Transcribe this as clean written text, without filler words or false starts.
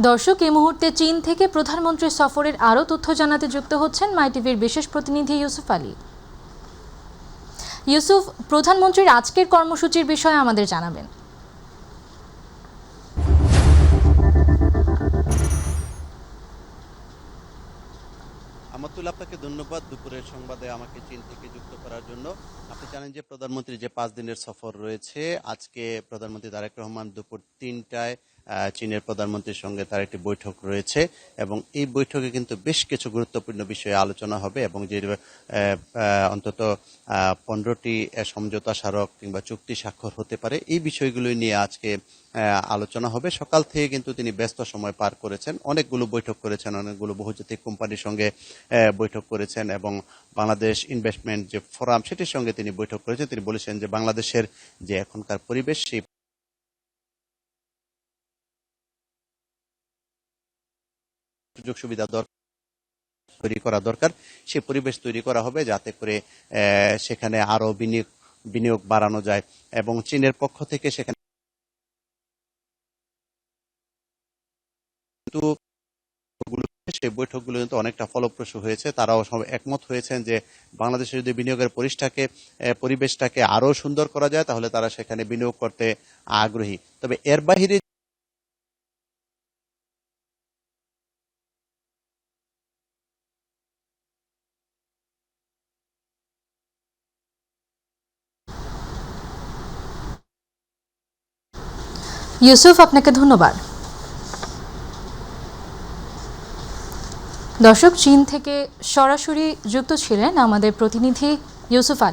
দর্শক, এই মুহূর্তে চীন থেকে প্রধানমন্ত্রীর সফরের আরও তথ্য জানাতে যুক্ত হচ্ছেন মাই টিভির বিশেষ প্রতিনিধি ইউসুফ আলী। ইউসুফ, প্রধানমন্ত্রীর আজকের কর্মসূচির বিষয়ে আমাদের জানাবেন। আমাতুল্লাহ, আপনাকে ধন্যবাদ দুপুরের সংবাদে আমাকে চীন থেকে যুক্ত করার জন্য। আপনি জানেন যে প্রধানমন্ত্রীর যে 5 দিনের সফর রয়েছে, আজকে প্রধানমন্ত্রী তারেক রহমান দুপুর 3টায় চীনের প্রধানমন্ত্রীর সঙ্গে তার একটি বৈঠক রয়েছে এবং এই বৈঠকে কিন্তু বেশ কিছু গুরুত্বপূর্ণ বিষয়ে আলোচনা হবে এবং যে অন্তত 15টি সমঝোতা স্মারক কিংবা চুক্তি স্বাক্ষর হতে পারে, এই বিষয়গুলো নিয়ে আজকে আলোচনা হবে। সকাল থেকে কিন্তু তিনি ব্যস্ত সময় পার করেছেন, অনেকগুলো বৈঠক করেছেন, অনেকগুলো বহুজাতিক কোম্পানির সঙ্গে বৈঠক করেছেন এবং বাংলাদেশ ইনভেস্টমেন্ট যে ফোরাম সেটির সঙ্গে তিনি বৈঠক করেছেন। তিনি বলেছেন যে বাংলাদেশের যে এখনকার পরিবেশ, সেই সুযোগ সুবিধা তৈরি করা দরকার, সেই পরিবেশ তৈরি করা হবে যাতে করে সেখানে আরো বিনিয়োগ বাড়ানো যায় এবং চীনের পক্ষ থেকে সেখানে কিন্তু সেই বৈঠকগুলো কিন্তু অনেকটা ফলপ্রসূ হয়েছে। তারাও সব একমত হয়েছেন যে বাংলাদেশে যদি বিনিয়োগের পরিবেশটাকে আরো সুন্দর করা যায় তাহলে তারা সেখানে বিনিয়োগ করতে আগ্রহী। তবে এর বাহিরে ইউসুফ, আপনাকে ধন্যবাদ। দর্শক, চীন থেকে সরাসরি যুক্ত ছিলেন আমাদের প্রতিনিধি ইউসুফ আলী।